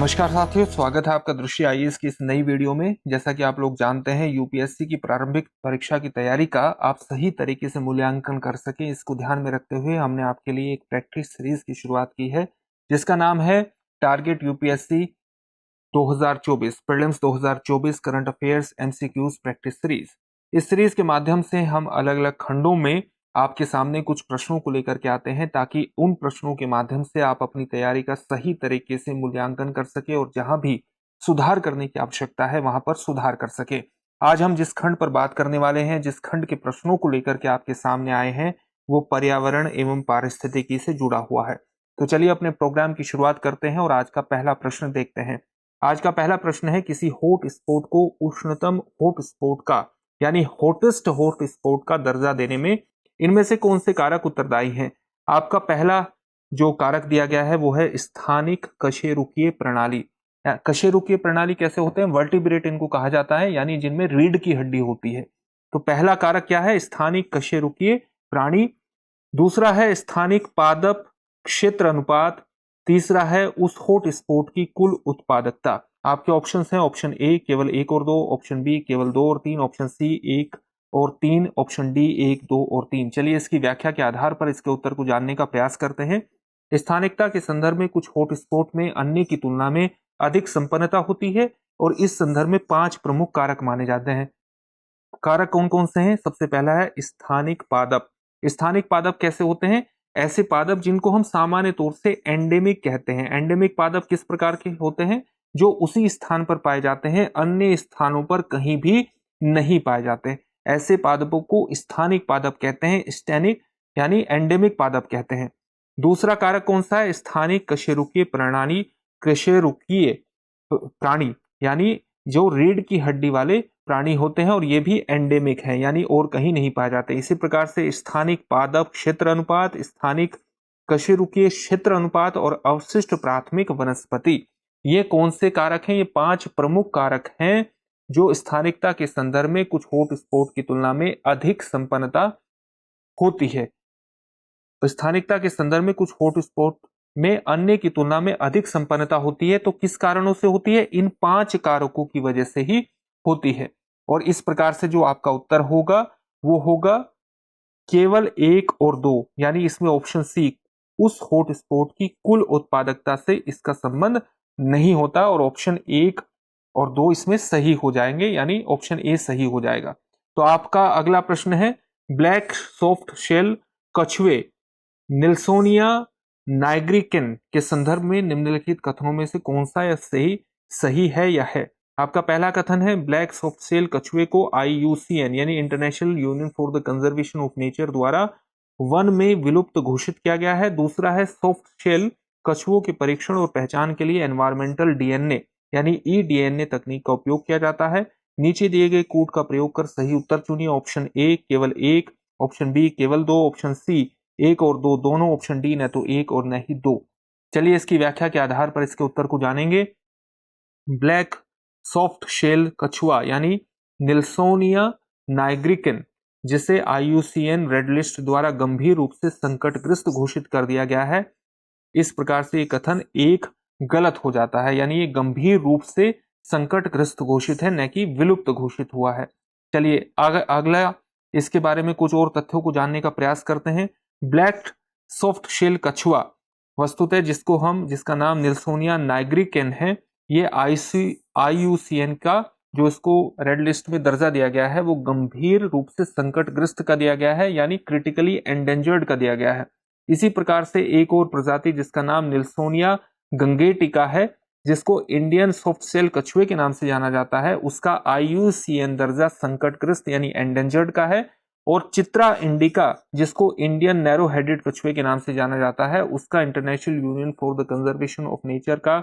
नमस्कार साथियों, स्वागत है आपका दृश्य आईएएस की इस नई वीडियो में। जैसा कि आप लोग जानते हैं, यूपीएससी की प्रारंभिक परीक्षा की तैयारी का आप सही तरीके से मूल्यांकन कर सकें, इसको ध्यान में रखते हुए हमने आपके लिए एक प्रैक्टिस सीरीज की शुरुआत की है, जिसका नाम है target UPSC 2024 prelims 2024 current affairs MCQs practice series. इस सीरीज के माध्यम से हम अलग अलग खंडों में आपके सामने कुछ प्रश्नों को लेकर के आते हैं, ताकि उन प्रश्नों के माध्यम से आप अपनी तैयारी का सही तरीके से मूल्यांकन कर सके और जहां भी सुधार करने की आवश्यकता है वहां पर सुधार कर सके। आज हम जिस खंड पर बात करने वाले हैं, जिस खंड के प्रश्नों को लेकर के आपके सामने आए हैं, वो पर्यावरण एवं पारिस्थितिकी से जुड़ा हुआ है। तो चलिए अपने प्रोग्राम की शुरुआत करते हैं और आज का पहला प्रश्न देखते हैं। आज का पहला प्रश्न है, किसी हॉट स्पॉट को उष्णतम हॉट स्पॉट का यानी हॉटेस्ट हॉट स्पॉट का दर्जा देने में इनमें से कौन से कारक उत्तरदायी हैं। आपका पहला जो कारक दिया गया है वो है स्थानिक कशेरुकीय प्रणाली। कशेरुकीय प्रणाली कैसे होते हैं? वर्टिब्रेट इनको कहा जाता है, यानी जिनमें रीढ़ की हड्डी होती है। तो पहला कारक क्या है? स्थानिक कशेरुकीय प्राणी। दूसरा है स्थानिक पादप क्षेत्र अनुपात। तीसरा है उस हॉट स्पॉट की कुल उत्पादकता। आपके ऑप्शंस हैं ऑप्शन ए केवल 1 और 2, ऑप्शन बी केवल 2 और 3, ऑप्शन सी 1 और 3, ऑप्शन डी 1, 2 और 3। चलिए इसकी व्याख्या के आधार पर इसके उत्तर को जानने का प्रयास करते हैं। स्थानिकता के संदर्भ में कुछ हॉट स्पॉट में अन्य की तुलना में अधिक संपन्नता होती है और इस संदर्भ में 5 प्रमुख कारक माने जाते हैं। कारक कौन कौन से हैं? सबसे पहला है स्थानिक पादप। स्थानिक पादप कैसे होते हैं? ऐसे पादप जिनको हम सामान्य तौर से एंडेमिक कहते हैं। एंडेमिक पादप किस प्रकार के होते हैं? जो उसी स्थान पर पाए जाते हैं, अन्य स्थानों पर कहीं भी नहीं पाए जाते। ऐसे पादपों को स्थानिक पादप कहते हैं, स्टैनिक यानी एंडेमिक पादप कहते हैं। दूसरा कारक कौन सा है? स्थानिक कशेरुकीय प्रणाली, कशेरुकीय प्राणी यानी जो रीढ़ की हड्डी वाले प्राणी होते हैं और ये भी एंडेमिक हैं, यानी और कहीं नहीं पाए जाते। इसी प्रकार से स्थानिक पादप क्षेत्र अनुपात, स्थानिक कशेरुकीय क्षेत्र अनुपात और अवशिष्ट प्राथमिक वनस्पति, ये कौन से कारक हैं? ये 5 प्रमुख कारक हैं जो स्थानिकता के संदर्भ में कुछ हॉट स्पॉट की तुलना में अधिक संपन्नता होती है। स्थानिकता के संदर्भ में कुछ हॉट स्पॉट में अन्य की तुलना में अधिक संपन्नता होती है। तो किस कारणों से होती है? इन 5 कारकों की वजह से ही होती है। और इस प्रकार से जो आपका उत्तर होगा वो होगा केवल 1 और 2, यानी इसमें ऑप्शन सी उस हॉट स्पॉट की कुल उत्पादकता से इसका संबंध नहीं होता और ऑप्शन 1 और 2 इसमें सही हो जाएंगे, यानी ऑप्शन ए सही हो जाएगा। तो आपका अगला प्रश्न है, ब्लैक सॉफ्ट शेल कछुए निल्सोनिया नाइग्रिकेन के संदर्भ में निम्नलिखित कथनों में से कौन सा या सही है या है? आपका पहला कथन है, ब्लैक सॉफ्ट शेल कछुए को IUCN यानी international union for the conservation of nature द्वारा वन में विलुप्त घोषित किया गया है। दूसरा है, सॉफ्ट शेल कछुओं के परीक्षण और पहचान के लिए एनवायरमेंटल DNA यानी eDNA तकनीक का उपयोग किया जाता है। नीचे दिए गए कोड का प्रयोग कर सही उत्तर चुनिए। ऑप्शन ए केवल 1, ऑप्शन बी केवल 2, ऑप्शन सी 1 और 2 दोनों, ऑप्शन डी न तो 1 और न ही 2। चलिए इसकी व्याख्या के आधार पर इसके उत्तर को जानेंगे। ब्लैक सॉफ्ट शेल कछुआ यानी निल्सोनिया नाइग्रिकेन, जिसे IUCN रेड लिस्ट द्वारा गंभीर रूप से संकटग्रस्त घोषित कर दिया गया है, इस प्रकार से ये कथन एक गलत हो जाता है, यानी ये गंभीर रूप से संकटग्रस्त घोषित है, न कि विलुप्त घोषित हुआ है। चलिए अगला इसके बारे में कुछ और तथ्यों को जानने का प्रयास करते हैं। ब्लैक सॉफ्ट शेल कछुआ वस्तुतः जिसका नाम निल्सोनिया नाइग्रिकेन है, ये IUCN का जो इसको रेड लिस्ट में दर्जा दिया गया है वो गंभीर रूप से संकटग्रस्त का दिया गया है, यानी क्रिटिकली एंडेंजर्ड का दिया गया है। इसी प्रकार से एक और प्रजाति जिसका नाम निल्सोनिया गंगेटिका है, जिसको इंडियन सॉफ्ट शेल कछुए के नाम से जाना जाता है, उसका IUCN दर्जा संकटग्रस्त यानी एंडेंजर्ड का है। और चित्रा इंडिका, जिसको इंडियन नैरो हेडेड कछुए के नाम से जाना जाता है, उसका international union for the conservation of nature का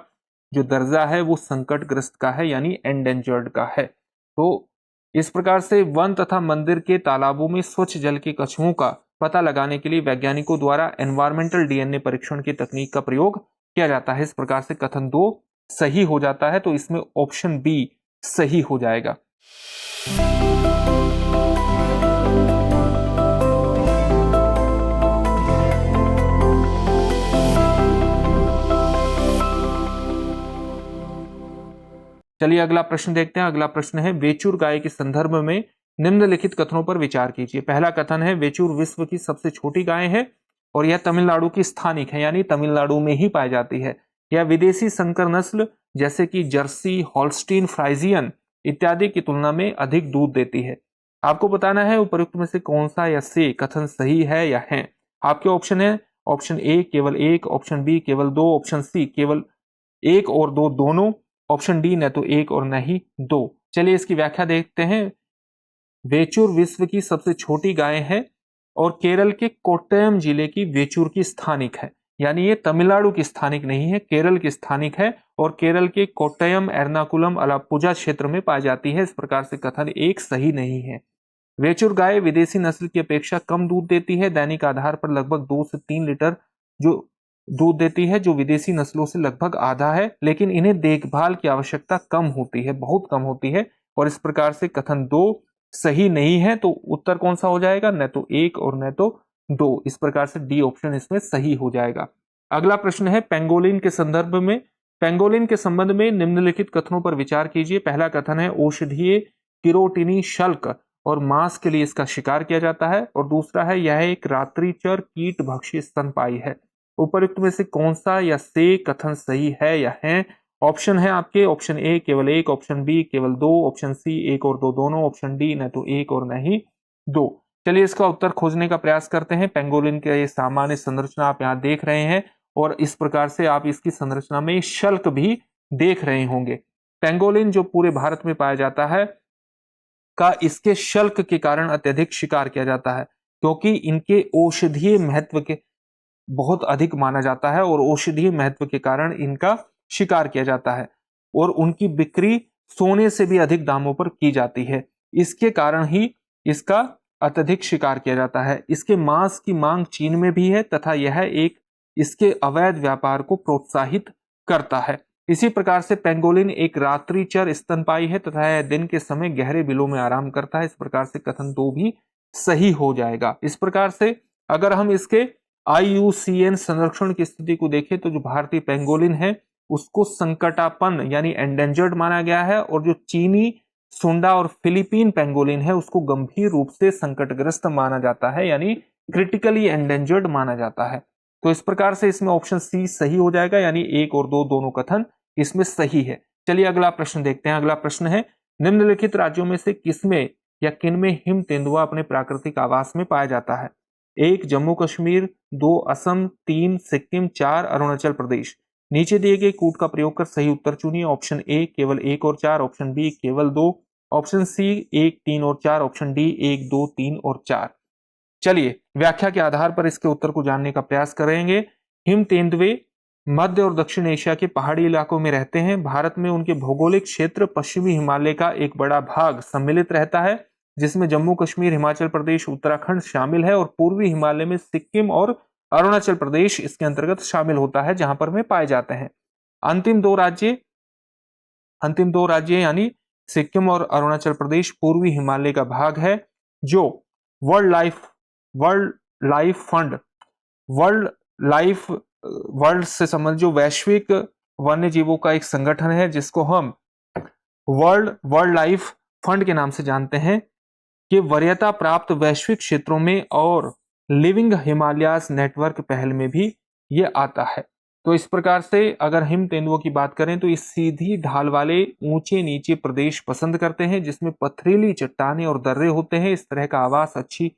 जो दर्जा है वो संकटग्रस्त का है, यानी एंडेंजर्ड का है। तो इस प्रकार से वन तथा मंदिर के तालाबों में स्वच्छ जल के कछुओं का पता लगाने के लिए वैज्ञानिकों द्वारा एनवायरमेंटल DNA परीक्षण की तकनीक का प्रयोग किया जाता है। इस प्रकार से कथन 2 सही हो जाता है, तो इसमें ऑप्शन बी सही हो जाएगा। चलिए अगला प्रश्न देखते हैं। अगला प्रश्न है वेचूर गाय के संदर्भ में निम्नलिखित कथनों पर विचार कीजिए। पहला कथन है वेचूर विश्व की सबसे छोटी गाय है और यह तमिलनाडु की स्थानिक है, यानी तमिलनाडु में ही पाई जाती है। यह विदेशी संकर नस्ल जैसे कि जर्सी, हॉल्स्टीन, फ्राइजियन इत्यादि की तुलना में अधिक दूध देती है। आपको बताना है उपरोक्त में से कौन सा या से कथन सही है या है। आपके ऑप्शन है ऑप्शन ए केवल एक, ऑप्शन बी केवल दो, ऑप्शन सी केवल एक और दो दोनों, ऑप्शन डी न तो एक और न ही दो। चलिए इसकी व्याख्या देखते हैं। वेचूर विश्व की सबसे छोटी गाय है और केरल के कोट्टयम जिले की वेचूर की स्थानिक है, यानी ये तमिलनाडु की स्थानिक नहीं है, केरल की स्थानिक है और केरल के कोट्टयम, एर्नाकुलम, अलाप्पुझा क्षेत्र में पाई जाती है। इस प्रकार से कथन एक सही नहीं है। वेचूर गाय विदेशी नस्ल की अपेक्षा कम दूध देती है। दैनिक आधार पर लगभग 2 से 3 लीटर जो दूध देती है, जो विदेशी नस्लों से लगभग आधा है, लेकिन इन्हें देखभाल की आवश्यकता कम होती है, बहुत कम होती है और इस प्रकार से कथन दो सही नहीं है। तो उत्तर कौन सा हो जाएगा, न तो एक और न तो दो। इस प्रकार से डी ऑप्शन इसमें सही हो जाएगा। अगला प्रश्न है पेंगोलिन के संदर्भ में, पेंगोलिन के संबंध में निम्नलिखित कथनों पर विचार कीजिए। पहला कथन है औषधीय किरोटिनी शल्क और मांस के लिए इसका शिकार किया जाता है और दूसरा है यह एक रात्रिचर कीट भक्षी स्तनपायी है। उपयुक्त में से कौन सा या से कथन सही है या है। ऑप्शन है आपके ऑप्शन ए केवल एक, ऑप्शन बी केवल दो, ऑप्शन सी एक और दो दोनों, ऑप्शन डी न तो एक और न ही दो। चलिए इसका उत्तर खोजने का प्रयास करते हैं। पेंगोलिन का ये सामान्य संरचना आप यहाँ देख रहे हैं और इस प्रकार से आप इसकी संरचना में शल्क भी देख रहे होंगे। पेंगोलिन जो पूरे भारत में पाया जाता है का इसके शल्क के कारण अत्यधिक शिकार किया जाता है, क्योंकि इनके औषधीय महत्व के बहुत अधिक माना जाता है और औषधीय महत्व के कारण इनका शिकार किया जाता है और उनकी बिक्री सोने से भी अधिक दामों पर की जाती है। इसके कारण ही इसका अत्यधिक शिकार किया जाता है। इसके मांस की मांग चीन में भी है तथा यह एक इसके अवैध व्यापार को प्रोत्साहित करता है। इसी प्रकार से पेंगोलिन एक रात्रिचर स्तनपायी है तथा यह दिन के समय गहरे बिलों में आराम करता है। इस प्रकार से कथन दो भी सही हो जाएगा। इस प्रकार से अगर हम इसके IUCN संरक्षण की स्थिति को देखें तो जो भारतीय पेंगोलिन है उसको संकटापन्न यानी एंडेंजर्ड माना गया है और जो चीनी, सुंडा और फिलीपीन पेंगोलिन है उसको गंभीर रूप से संकटग्रस्त माना जाता है, यानी क्रिटिकली एंडेंजर्ड माना जाता है। तो इस प्रकार से इसमें ऑप्शन सी सही हो जाएगा, यानी एक और दो दोनों कथन इसमें सही है। चलिए अगला प्रश्न देखते हैं। अगला प्रश्न है निम्नलिखित राज्यों में से किसमें या किनमें हिम तेंदुआ अपने प्राकृतिक आवास में पाया जाता है। एक जम्मू कश्मीर, दो असम, तीन सिक्किम, चार अरुणाचल प्रदेश। नीचे दिए गए कूट का प्रयोग कर सही उत्तर चुनिए। ऑप्शन ए केवल एक और चार, ऑप्शन बी केवल दो, ऑप्शन सी एक, तीन और चार, ऑप्शन डी एक, दो, तीन और चार। चलिए व्याख्या के आधार पर इसके उत्तर को जानने का प्रयास करेंगे। हिम तेंदुए मध्य और दक्षिण एशिया के पहाड़ी इलाकों में रहते हैं। भारत में उनके भौगोलिक क्षेत्र पश्चिमी हिमालय का एक बड़ा भाग सम्मिलित रहता है, जिसमें जम्मू कश्मीर, हिमाचल प्रदेश, उत्तराखंड शामिल है और पूर्वी हिमालय में सिक्किम और अरुणाचल प्रदेश इसके अंतर्गत शामिल होता है, जहां पर वे पाए जाते हैं। अंतिम दो राज्य यानी सिक्किम और अरुणाचल प्रदेश पूर्वी हिमालय का भाग है, जो वर्ल्ड से संबंधित जो वैश्विक वन्य जीवों का एक संगठन है, जिसको हम वर्ल्ड लाइफ फंड के नाम से जानते हैं, कि वरीयता प्राप्त वैश्विक क्षेत्रों में और लिविंग हिमालयास नेटवर्क पहल में भी ये आता है। तो इस प्रकार से अगर हिम तेंदुओं की बात करें तो इस सीधी ढाल वाले ऊंचे नीचे प्रदेश पसंद करते हैं, जिसमें पथरीली चट्टानें और दर्रे होते हैं। इस तरह का आवास अच्छी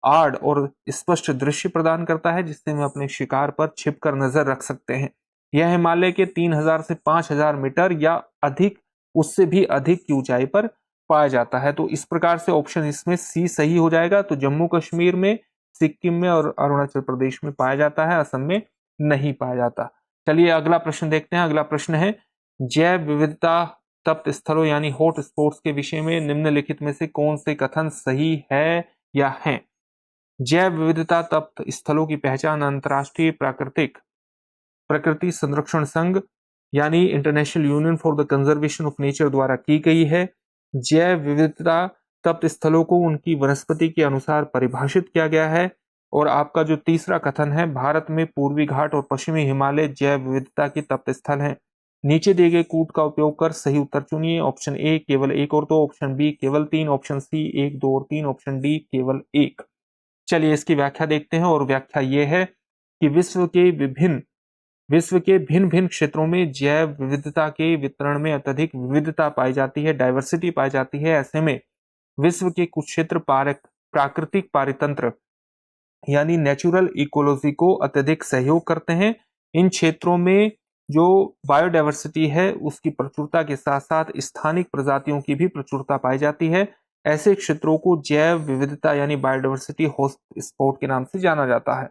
आड़ और स्पष्ट दृश्य प्रदान करता है, जिससे वे अपने शिकार पर छिपकर नजर रख सकते हैं। यह हिमालय के 3000 से 5000 मीटर या अधिक, उससे भी अधिक की ऊंचाई पर पाया जाता है। तो इस प्रकार से ऑप्शन इसमें सी सही हो जाएगा। तो जम्मू कश्मीर में, सिक्किम में और अरुणाचल प्रदेश में पाया जाता है, असम में नहीं पाया जाता। चलिए अगला प्रश्न देखते हैं। अगला प्रश्न है जैव विविधता तप्त स्थलों यानी हॉट स्पॉट्स के विषय में निम्नलिखित में से कौन से कथन सही है या है। जैव विविधता तप्त स्थलों की पहचान अंतरराष्ट्रीय प्रकृति संरक्षण संघ यानी international union for the conservation of nature द्वारा की गई है। जैव विविधता तप्त स्थलों को उनकी वनस्पति के अनुसार परिभाषित किया गया है। और आपका जो तीसरा कथन है, भारत में पूर्वी घाट और पश्चिमी हिमालय जैव विविधता की तप्त स्थल हैं। नीचे दिए गए कूट का उपयोग कर सही उत्तर चुनिए। ऑप्शन ए केवल 1 और 2, ऑप्शन बी केवल 3, ऑप्शन सी 1, 2 और 3, ऑप्शन डी केवल 1। चलिए इसकी व्याख्या देखते हैं, और व्याख्या ये है कि विश्व के भिन्न भिन्न क्षेत्रों में जैव विविधता के वितरण में अत्यधिक विविधता पाई जाती है, डाइवर्सिटी पाई जाती है। ऐसे में विश्व के कुछ क्षेत्र प्राकृतिक पारितंत्र यानी नेचुरल इकोलॉजी को अत्यधिक सहयोग करते हैं। इन क्षेत्रों में जो बायोडाइवर्सिटी है उसकी प्रचुरता के साथ साथ स्थानिक प्रजातियों की भी प्रचुरता पाई जाती है। ऐसे क्षेत्रों को जैव विविधता यानी बायोडाइवर्सिटी हॉटस्पॉट के नाम से जाना जाता है।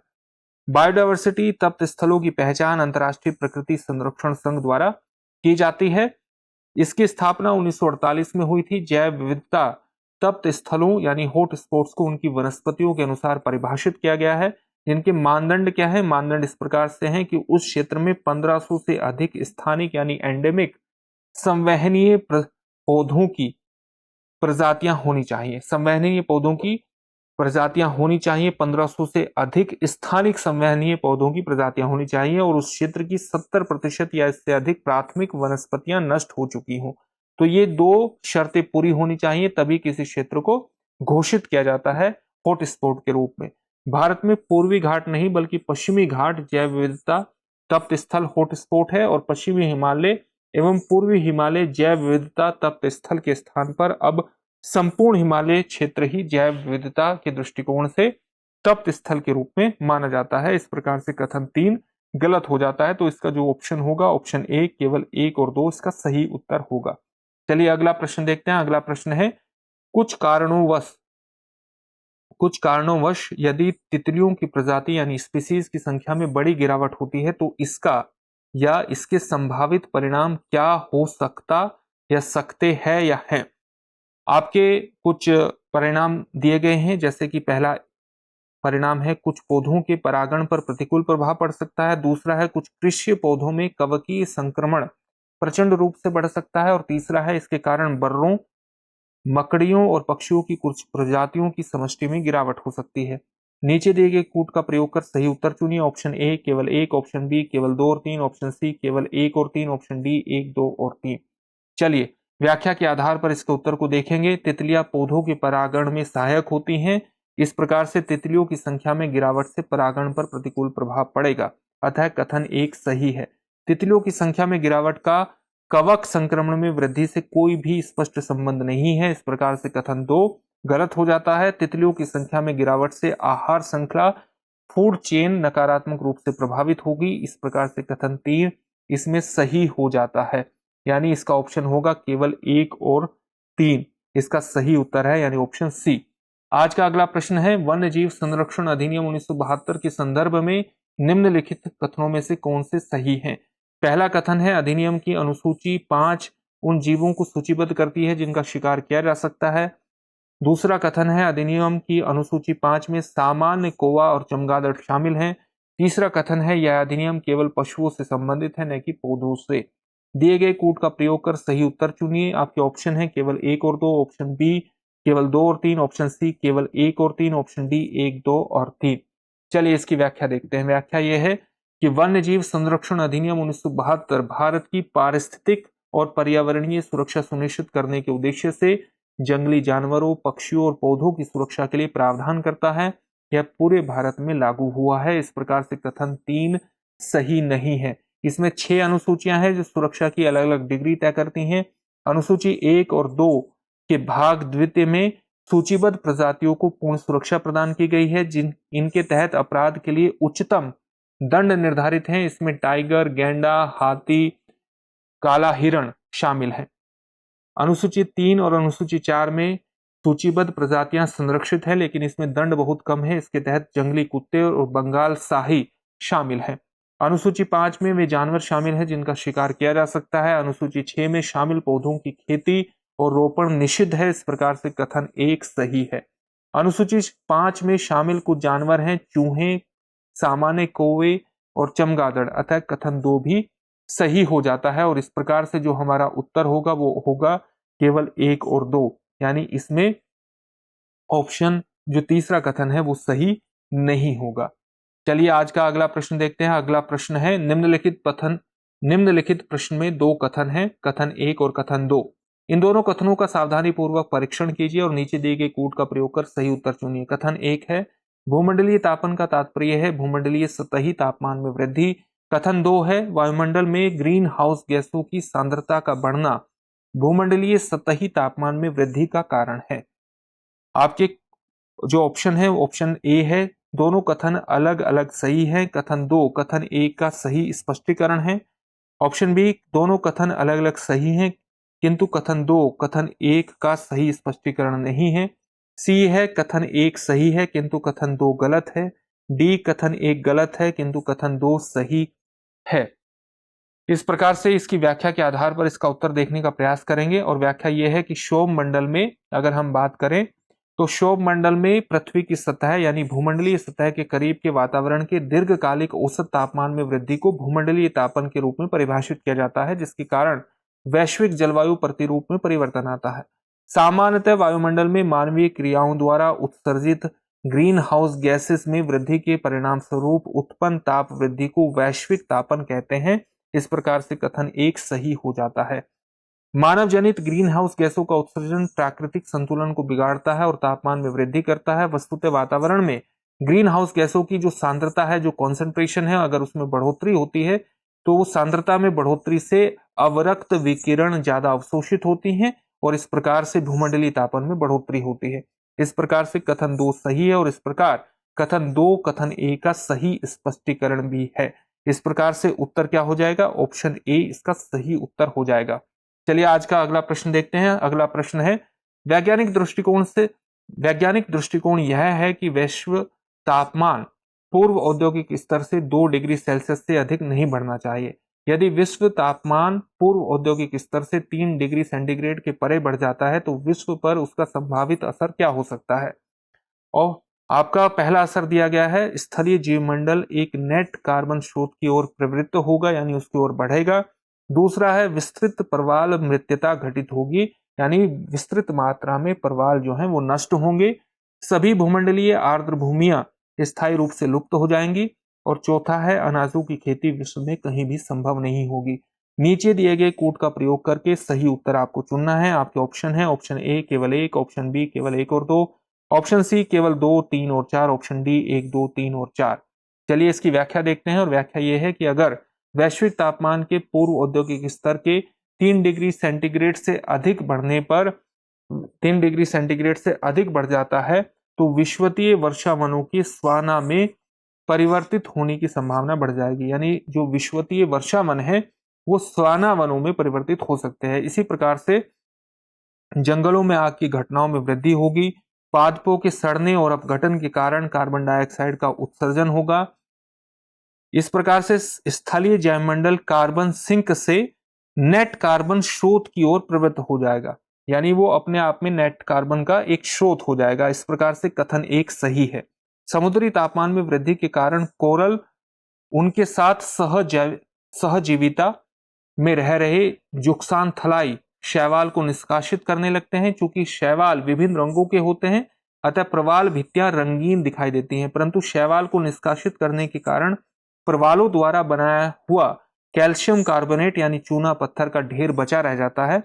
बायोडाइवर्सिटी तप्त स्थलों की पहचान अंतर्राष्ट्रीय प्रकृति संरक्षण संघ द्वारा की जाती है। इसकी स्थापना 1948 में हुई थी। जैव विविधता तप्त स्थलों यानी हॉट स्पॉट्स को उनकी वनस्पतियों के अनुसार परिभाषित किया गया है। जिनके मानदंड क्या है? मानदंड इस प्रकार से हैं कि उस क्षेत्र में 1500 से अधिक स्थानिक यानी एंडेमिक संवहनीय पौधों की प्रजातियां होनी चाहिए। संवहनीय पौधों की प्रजातियां होनी चाहिए, 1500 से अधिक स्थानिक संवहनीय पौधों की प्रजातियां होनी चाहिए, और उस क्षेत्र की 70% या इससे अधिक प्राथमिक वनस्पतियां नष्ट हो चुकी हों। तो ये दो शर्तें पूरी होनी चाहिए, तभी किसी क्षेत्र को घोषित किया जाता है हॉटस्पॉट के रूप में। भारत में पूर्वी घाट नहीं बल्कि पश्चिमी घाट जैव विविधता तप्त स्थल हॉटस्पॉट है, और पश्चिमी हिमालय एवं पूर्वी हिमालय जैव विविधता तप्त स्थल के स्थान पर अब संपूर्ण हिमालय क्षेत्र ही जैव विविधता के दृष्टिकोण से तप्त स्थल के रूप में माना जाता है। इस प्रकार से कथन 3 गलत हो जाता है। तो इसका जो ऑप्शन होगा ऑप्शन ए केवल 1 और 2 इसका सही उत्तर होगा। चलिए अगला प्रश्न देखते हैं। अगला प्रश्न है कुछ कारणोंवश यदि तितलियों की प्रजाति यानी स्पीसीज की संख्या में बड़ी गिरावट होती है तो इसका या इसके संभावित परिणाम क्या हो सकता या सकते हैं या हैं। आपके कुछ परिणाम दिए गए हैं, जैसे कि पहला परिणाम है कुछ पौधों के परागण पर प्रतिकूल प्रभाव पड़ सकता है। दूसरा है कुछ कृषि पौधों में कवकीय संक्रमण प्रचंड रूप से बढ़ सकता है। और तीसरा है इसके कारण बर्रों, मकड़ियों और पक्षियों की कुछ प्रजातियों की समष्टि में गिरावट हो सकती है। नीचे दिए गए कूट का प्रयोग कर सही उत्तर चुनिए। ऑप्शन ए केवल 1, ऑप्शन बी केवल 2 और 3, ऑप्शन सी केवल 1 और 3, ऑप्शन डी 1, 2 और 3। चलिए व्याख्या के आधार पर इसके उत्तर को देखेंगे। तितलियां पौधों के परागण में सहायक होती हैं। इस प्रकार से तितलियों की संख्या में गिरावट से परागण पर प्रतिकूल प्रभाव पड़ेगा, अतः कथन 1 सही है। तितलियों की संख्या में गिरावट का कवक संक्रमण में वृद्धि से कोई भी स्पष्ट संबंध नहीं है। इस प्रकार से कथन 2 गलत हो जाता है। तितलियों की संख्या में गिरावट से आहार श्रृंखला फूड चेन नकारात्मक रूप से प्रभावित होगी। इस प्रकार से कथन 3 इसमें सही हो जाता है, यानी इसका ऑप्शन होगा केवल 1 और 3 इसका सही उत्तर है, यानी ऑप्शन सी। आज का अगला प्रश्न है वन्य जीव संरक्षण अधिनियम 1972 के संदर्भ में निम्नलिखित कथनों में से कौन से सही हैं। पहला कथन है अधिनियम की अनुसूची 5 उन जीवों को सूचीबद्ध करती है जिनका शिकार किया जा सकता है। दूसरा कथन है अधिनियम की अनुसूची 5 में सामान्य कौवा और चमगादड़ शामिल हैं। तीसरा कथन है यह अधिनियम केवल पशुओं से संबंधित है न कि पौधों से। दिए गए कूट का प्रयोग कर सही उत्तर चुनिए। आपके ऑप्शन है केवल 1 और 2, ऑप्शन बी केवल 2 और 3, ऑप्शन सी केवल 1 और 3, ऑप्शन डी 1, 2 और 3। चलिए इसकी व्याख्या देखते हैं। व्याख्या यह है कि वन्य जीव संरक्षण अधिनियम 1972 भारत की पारिस्थितिक और पर्यावरणीय सुरक्षा सुनिश्चित करने के उद्देश्य से जंगली जानवरों, पक्षियों और पौधों की सुरक्षा के लिए प्रावधान करता है। यह पूरे भारत में लागू हुआ है। इस प्रकार से कथन 3 सही नहीं है। इसमें 6 अनुसूचियां हैं जो सुरक्षा की अलग अलग डिग्री तय करती हैं। अनुसूची 1 और 2 के भाग द्वितीय में सूचीबद्ध प्रजातियों को पूर्ण सुरक्षा प्रदान की गई है, इनके तहत अपराध के लिए उच्चतम दंड निर्धारित हैं। इसमें टाइगर, गैंडा, हाथी, काला हिरण शामिल है। अनुसूची 3 और अनुसूची 4 में सूचीबद्ध प्रजातियां संरक्षित है, लेकिन इसमें दंड बहुत कम है। इसके तहत जंगली कुत्ते और बंगाल शाही शामिल है। अनुसूची 5 में वे जानवर शामिल हैं जिनका शिकार किया जा सकता है। अनुसूची 6 में शामिल पौधों की खेती और रोपण निषिद्ध है। इस प्रकार से कथन 1 सही है। अनुसूची 5 में शामिल कुछ जानवर हैं चूहे, सामान्य कौवे और चमगादड़, अतः कथन 2 भी सही हो जाता है। और इस प्रकार से जो हमारा उत्तर होगा वो होगा केवल 1 और 2, यानी इसमें ऑप्शन जो तीसरा कथन है वो सही नहीं होगा। चलिए आज का अगला प्रश्न देखते हैं। अगला प्रश्न है निम्नलिखित निम्नलिखित प्रश्न में दो कथन हैं, कथन 1 और कथन 2। इन दोनों कथनों का सावधानी पूर्वक परीक्षण कीजिए और नीचे दिए गए कूट का प्रयोग कर सही उत्तर चुनिए। कथन 1 है भूमंडलीय तापन का तात्पर्य है भूमंडलीय सतही तापमान में वृद्धि। कथन 2 है वायुमंडल में ग्रीन हाउस गैसों की सांद्रता का बढ़ना भूमंडलीय सतही तापमान में वृद्धि का कारण है। आपके जो ऑप्शन है ऑप्शन ए है, दोनों कथन अलग अलग सही है। कथन 2 कथन 1 का सही स्पष्टीकरण है। ऑप्शन बी दोनों कथन अलग अलग सही हैं किंतु कथन 2 कथन 1 का सही स्पष्टीकरण नहीं है। सी है कथन 1 सही है किंतु कथन 2 गलत है। डी कथन 1 गलत है किंतु कथन 2 सही है। इस प्रकार से इसकी व्याख्या के आधार पर इसका उत्तर देखने का प्रयास करेंगे और व्याख्या यह है कि क्षोभ मंडल में अगर हम बात करें तो क्षोभ मंडल में पृथ्वी की सतह यानी भूमंडलीय सतह के करीब के वातावरण के दीर्घकालिक औसत तापमान में वृद्धि को भूमंडलीय तापन के रूप में परिभाषित किया जाता है, जिसके कारण वैश्विक जलवायु प्रतिरूप में परिवर्तन आता है। सामान्यतः वायुमंडल में मानवीय क्रियाओं द्वारा उत्सर्जित ग्रीन हाउस गैसेस में वृद्धि के परिणाम स्वरूप उत्पन्न ताप वृद्धि को वैश्विक तापन कहते हैं। इस प्रकार से कथन 1 सही हो जाता है। मानव जनित ग्रीन हाउस गैसों का उत्सर्जन प्राकृतिक संतुलन को बिगाड़ता है और तापमान में वृद्धि करता है। वस्तुतः वातावरण में ग्रीन हाउस गैसों की जो सांद्रता है, जो कॉन्सेंट्रेशन है, अगर उसमें बढ़ोतरी होती है तो वो सांद्रता में बढ़ोतरी से अवरक्त विकिरण ज्यादा अवशोषित होती हैं और इस प्रकार से भूमंडलीय तापन में बढ़ोतरी होती है। इस प्रकार से कथन 2 सही है और इस प्रकार कथन 2 कथन 1 का सही स्पष्टीकरण भी है। इस प्रकार से उत्तर क्या हो जाएगा? ऑप्शन ए इसका सही उत्तर हो जाएगा। चलिए आज का अगला प्रश्न देखते हैं। अगला प्रश्न है वैज्ञानिक दृष्टिकोण यह है कि वैश्व तापमान पूर्व औद्योगिक स्तर से 2 डिग्री सेल्सियस से अधिक नहीं बढ़ना चाहिए। यदि विश्व तापमान पूर्व औद्योगिक स्तर से 3 डिग्री सेंटीग्रेड के परे बढ़ जाता है तो विश्व पर उसका संभावित असर क्या हो सकता है? और आपका पहला असर दिया गया है स्थलीय जीवमंडल एक नेट कार्बन स्रोत की ओर प्रवृत्त होगा यानी उसकी ओर बढ़ेगा। दूसरा है विस्तृत प्रवाल मृत्यता घटित होगी यानी विस्तृत मात्रा में प्रवाल जो है वो नष्ट होंगे। सभी भूमंडलीय आर्द्र भूमियां स्थायी रूप से लुप्त हो जाएंगी। और चौथा है अनाजों की खेती विश्व में कहीं भी संभव नहीं होगी। नीचे दिए गए कूट का प्रयोग करके सही उत्तर आपको चुनना है। आपके ऑप्शन है ऑप्शन ए केवल 1, ऑप्शन बी केवल 1 और 2, ऑप्शन सी केवल 2, 3 और 4, ऑप्शन डी 1, 2, 3 और 4। चलिए इसकी व्याख्या देखते हैं और व्याख्या यह है कि अगर वैश्विक तापमान के पूर्व औद्योगिक स्तर के 3 डिग्री सेंटीग्रेड से अधिक बढ़ने पर 3 डिग्री सेंटीग्रेड से अधिक बढ़ जाता है तो विश्वतीय वर्षावनों की स्वाना में परिवर्तित होने की संभावना बढ़ जाएगी। यानी जो विश्वतीय वर्षावन है वो स्वाना वनों में परिवर्तित हो सकते हैं। इसी प्रकार से जंगलों में आग की घटनाओं में वृद्धि होगी। पादपों के सड़ने और अपघटन के कारण कार्बन डाइऑक्साइड का उत्सर्जन होगा। इस प्रकार से स्थलीय जैवमंडल कार्बन सिंक से नेट कार्बन स्रोत की ओर प्रवृत्त हो जाएगा यानी वो अपने आप में नेट कार्बन का एक स्रोत हो जाएगा। इस प्रकार से कथन 1 सही है। समुद्री तापमान में वृद्धि के कारण कोरल उनके साथ सहजीविता में रह रहे जुक्सान थलाई शैवाल को निष्कासित करने लगते हैं। चूंकि शैवाल विभिन्न रंगों के होते हैं अतः प्रवाल भित्तियां रंगीन दिखाई देती हैं, परंतु शैवाल को निष्कासित करने के कारण प्रवालों द्वारा बनाया हुआ कैल्शियम कार्बोनेट यानी चूना पत्थर का ढेर बचा रह जाता है,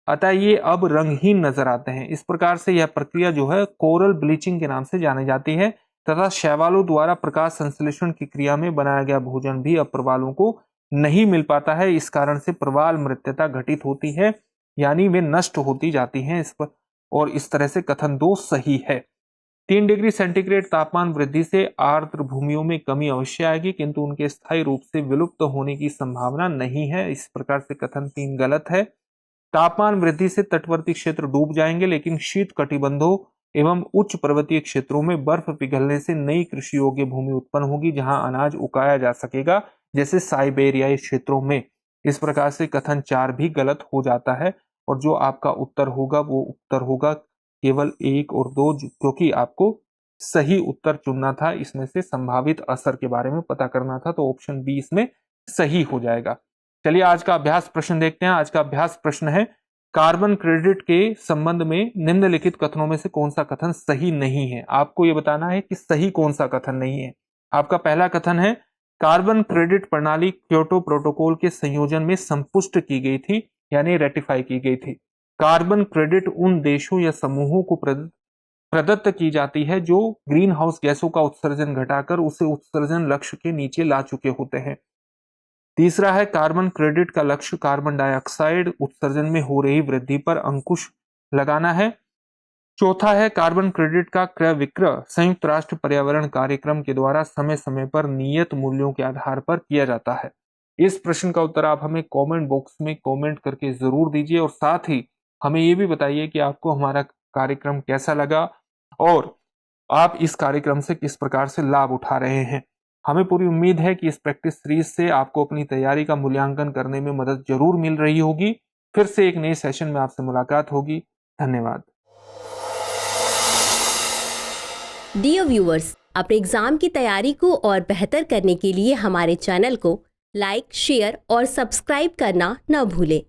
अतः ये अब रंगहीन नजर आते हैं। इस प्रकार से यह प्रक्रिया जो है कोरल ब्लीचिंग के नाम से जानी जाती है तथा शैवालों द्वारा प्रकाश संश्लेषण की क्रिया में बनाया गया भोजन भी अब प्रवालों को नहीं मिल पाता है। इस कारण से प्रवाल मृत्यता घटित होती है यानी वे नष्ट होती जाती हैं। और इस तरह से कथन 2 सही है। 3 डिग्री सेंटीग्रेड तापमान वृद्धि से आर्द्र भूमियों में कमी अवश्य आएगी किंतु उनके स्थायी रूप से विलुप्त होने की संभावना नहीं है। इस प्रकार से कथन 3 गलत है। तापमान वृद्धि से तटवर्ती क्षेत्र डूब जाएंगे लेकिन शीत कटिबंधों एवं उच्च पर्वतीय क्षेत्रों में बर्फ पिघलने से नई कृषि योग्य भूमि उत्पन्न होगी जहां अनाज उगाया जा सकेगा, जैसे साइबेरियाई क्षेत्रों में। इस प्रकार से कथन 4 भी गलत हो जाता है और जो आपका उत्तर होगा वो उत्तर होगा केवल 1 और 2, क्योंकि आपको सही उत्तर चुनना था। इसमें से संभावित असर के बारे में पता करना था तो ऑप्शन बी इसमें सही हो जाएगा। चलिए आज का अभ्यास प्रश्न देखते हैं। आज का अभ्यास प्रश्न है कार्बन क्रेडिट के संबंध में निम्नलिखित कथनों में से कौन सा कथन सही नहीं है। आपको यह बताना है कि सही कौन सा कथन नहीं है। आपका पहला कथन है कार्बन क्रेडिट प्रणाली क्योटो प्रोटोकॉल के संयोजन में संपुष्ट की गई थी, यानी रेटिफाई की गई थी। कार्बन क्रेडिट उन देशों या समूहों को प्रदत्त की जाती है जो ग्रीन हाउस गैसों का उत्सर्जन घटाकर उसे उत्सर्जन लक्ष्य के नीचे ला चुके होते हैं। तीसरा है कार्बन क्रेडिट का लक्ष्य कार्बन डाइऑक्साइड उत्सर्जन में हो रही वृद्धि पर अंकुश लगाना है। चौथा है कार्बन क्रेडिट का क्रय विक्रय संयुक्त राष्ट्र पर्यावरण कार्यक्रम के द्वारा समय समय पर नियत मूल्यों के आधार पर किया जाता है। इस प्रश्न का उत्तर आप हमें कमेंट बॉक्स में कमेंट करके जरूर दीजिए और साथ ही हमें ये भी बताइए कि आपको हमारा कार्यक्रम कैसा लगा और आप इस कार्यक्रम से किस प्रकार से लाभ उठा रहे हैं। हमें पूरी उम्मीद है कि इस प्रैक्टिस सीरीज से आपको अपनी तैयारी का मूल्यांकन करने में मदद जरूर मिल रही होगी। फिर से एक नए सेशन में आपसे मुलाकात होगी। धन्यवाद। डियर व्यूअर्स, अपने एग्जाम की तैयारी को और बेहतर करने के लिए हमारे चैनल को लाइक, शेयर और सब्सक्राइब करना न भूलें।